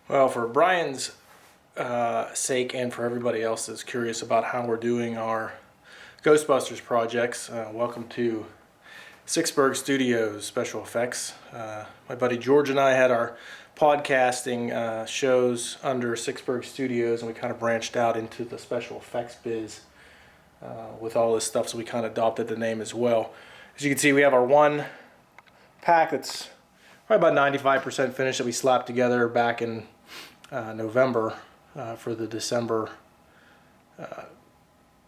Well, for Brian's sake and for everybody else that's curious about how we're doing our Ghostbusters projects, welcome to Sixburgh Studios Special Effects. My buddy George and I had our podcasting shows under Sixburgh Studios, and we kind of branched out into the special effects biz with all this stuff, so we kind of adopted the name as well. As you can see, we have our one pack that's probably about 95% finished that we slapped together back in November for the December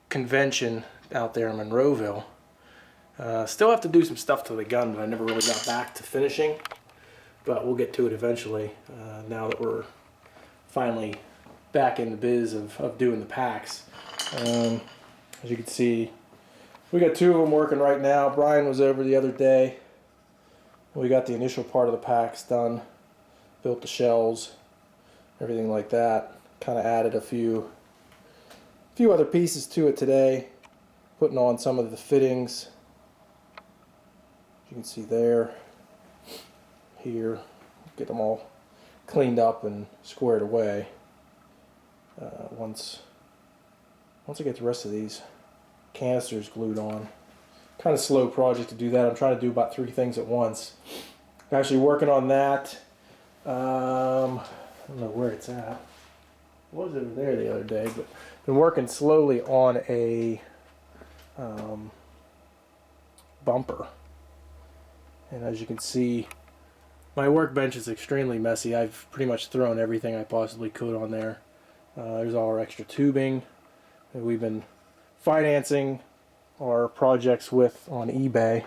convention out there in Monroeville. Still have to do some stuff to the gun, but I never really got back to finishing. But we'll get to it eventually now that we're finally back in the biz of doing the packs. As you can see, we got two of them working right now. Brian was over the other day. We got the initial part of the packs done, built the shells, everything like that. Kind of added a few other pieces to it today, putting on some of the fittings. You can see there, here, get them all cleaned up and squared away. Once I get the rest of these canisters glued on. Kind of slow project to do that. I'm trying to do about 3 things at once. I'm actually working on that. I don't know where it's at. It was over there the other day, but been working slowly on a bumper. And as you can see, my workbench is extremely messy. I've pretty much thrown everything I possibly could on there. There's all our extra tubing that we've been financing our projects with on eBay.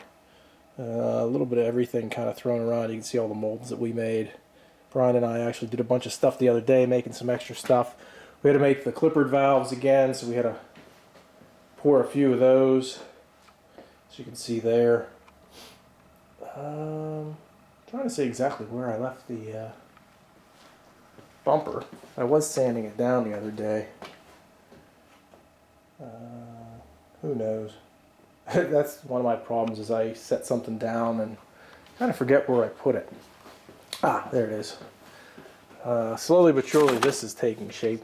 A little bit of everything kind of thrown around. You can see all the molds that we made. Brian and I actually did a bunch of stuff the other day, making some extra stuff. We had to make the clippered valves again, so we had to pour a few of those, as you can see there. Trying to see exactly where I left the bumper. I was sanding it down the other day. Who knows? That's one of my problems, is I set something down and kind of forget where I put it. Ah, there it is. Slowly but surely this is taking shape.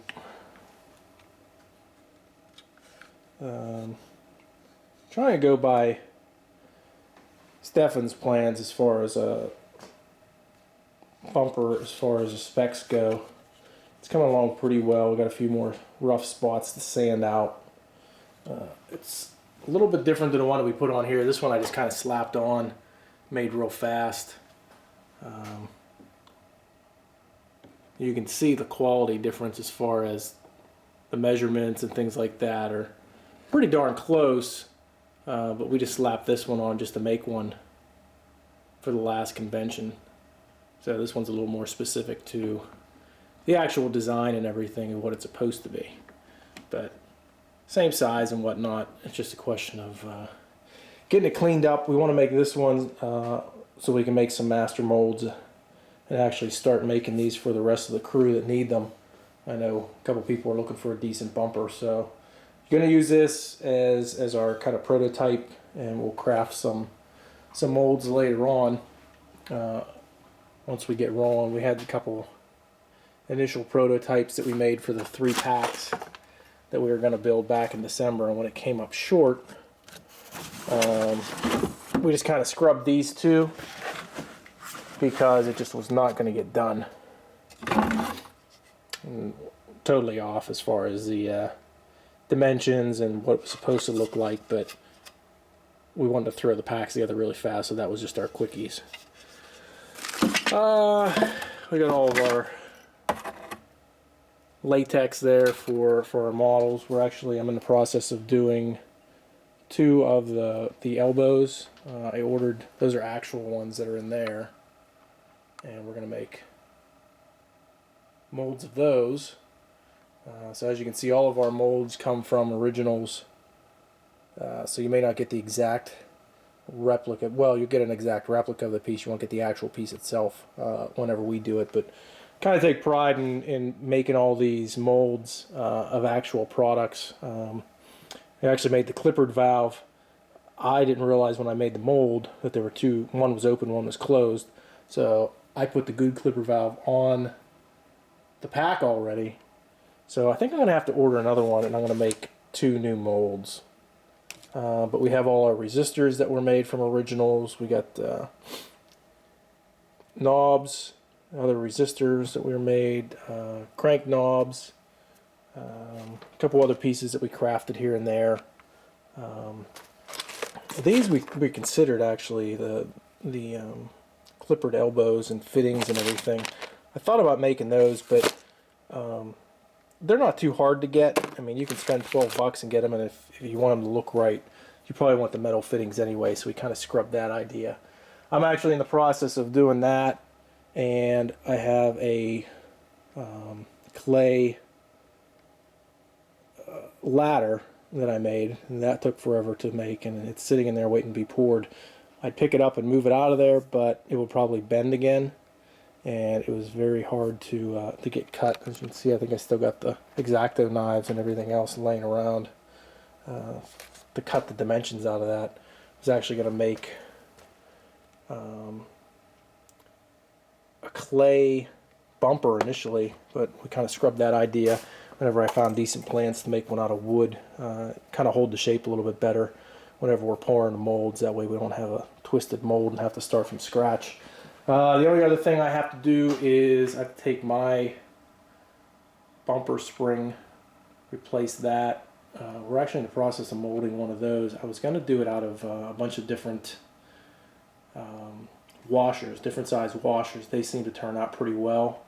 Trying to go by Stefan's plans as far as a bumper, as far as the specs go. It's coming along pretty well. We've got a few more rough spots to sand out. It's a little bit different than the one that we put on here. This one I just kind of slapped on, made real fast. You can see the quality difference as far as the measurements and things like that are pretty darn close, but we just slapped this one on just to make one for the last convention. So this one's a little more specific to the actual design and everything and what it's supposed to be. But same size and whatnot. It's just a question of getting it cleaned up. We want to make this one so we can make some master molds and actually start making these for the rest of the crew that need them. I know a couple people are looking for a decent bumper, so I'm going to use this as our kind of prototype, and we'll craft some molds later on. Once we get rolling, we had a couple initial prototypes that we made for the 3 packs that we were going to build back in December, and when it came up short, we just kind of scrubbed these 2 because it just was not going to get done. And totally off as far as the dimensions and what it was supposed to look like, but we wanted to throw the packs together really fast, so that was just our quickies. We got all of our latex there for our models. I'm in the process of doing 2 of the elbows. I ordered, those are actual ones that are in there, and we're going to make molds of those. So as you can see, all of our molds come from originals, so you may not get the exact replica. Well, you'll get an exact replica of the piece. You won't get the actual piece itself whenever we do it, but kind of take pride in making all these molds of actual products. I actually made the clippered valve. I didn't realize when I made the mold that there were 2. One was open, one was closed. So I put the good clipper valve on the pack already. So I think I'm going to have to order another one, and I'm going to make 2 new molds. But we have all our resistors that were made from originals. We got knobs, other resistors that we made, crank knobs, a couple other pieces that we crafted here and there. These we considered actually the clippered elbows and fittings and everything. I thought about making those, but they're not too hard to get. I mean, you can spend $12 and get them, and if you want them to look right, you probably want the metal fittings anyway, so we kind of scrubbed that idea. I'm actually in the process of doing that, and I have a clay ladder that I made, and that took forever to make, and it's sitting in there waiting to be poured. I'd pick it up and move it out of there, but it would probably bend again, and it was very hard to get cut. As you can see, I think I still got the X-Acto knives and everything else laying around to cut the dimensions out of that. I was actually going to make a clay bumper initially, but we kind of scrubbed that idea whenever I found decent plans to make one out of wood. Kind of hold the shape a little bit better whenever we're pouring the molds. That way we don't have a twisted mold and have to start from scratch. The only other thing I have to do is I have to take my bumper spring, replace that. We're actually in the process of molding one of those. I was going to do it out of a bunch of different washers, different size washers. They seem to turn out pretty well.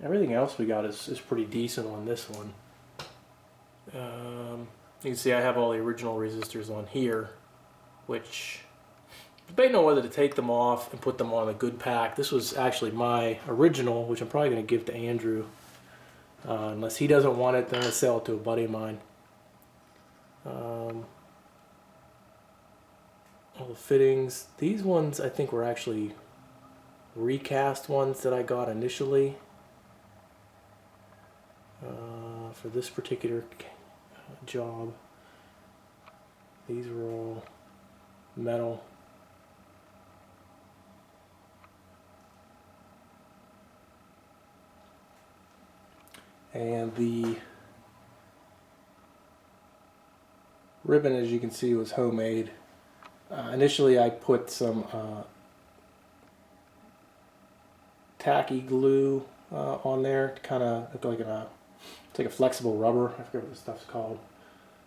Everything else we got is pretty decent on this one. You can see I have all the original resistors on here, which I'm debating on whether to take them off and put them on a good pack. This was actually my original, which I'm probably going to give to Andrew. Unless he doesn't want it, then I'm going to sell it to a buddy of mine. All the fittings. These ones I think were actually recast ones that I got initially for this particular job. These were all metal. And the ribbon, as you can see, was homemade. Initially I put some tacky glue on there to kind of look like it's like a flexible rubber. I forget what this stuff's called.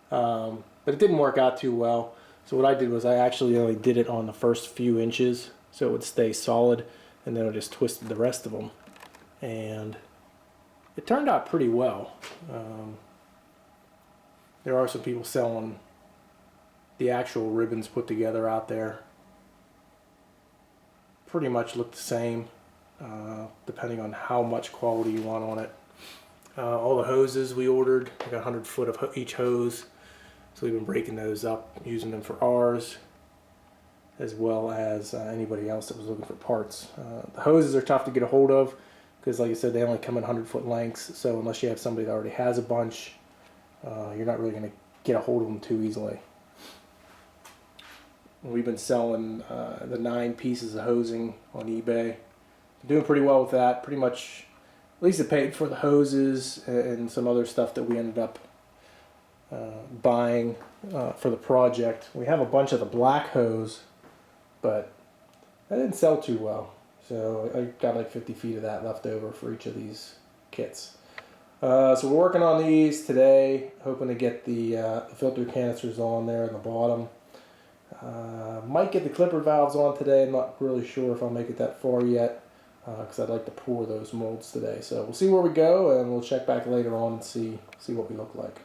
But it didn't work out too well. So what I did was I actually only did it on the first few inches so it would stay solid, and then I just twisted the rest of them. And it turned out pretty well. There are some people selling the actual ribbons put together out there. Pretty much look the same, depending on how much quality you want on it. All the hoses we ordered, I got 100 foot of each hose, so we've been breaking those up, using them for ours, as well as anybody else that was looking for parts. The hoses are tough to get a hold of, because like I said, they only come in 100 foot lengths, so unless you have somebody that already has a bunch, you're not really going to get a hold of them too easily. We've been selling the 9 pieces of hosing on eBay. Doing pretty well with that. Pretty much, at least it paid for the hoses and some other stuff that we ended up buying for the project. We have a bunch of the black hose, but that didn't sell too well. So I got like 50 feet of that left over for each of these kits. So we're working on these today, hoping to get the filter canisters on there in the bottom. Might get the clipper valves on today. I'm not really sure if I'll make it that far yet, because I'd like to pour those molds today. So we'll see where we go, and we'll check back later on and see what we look like.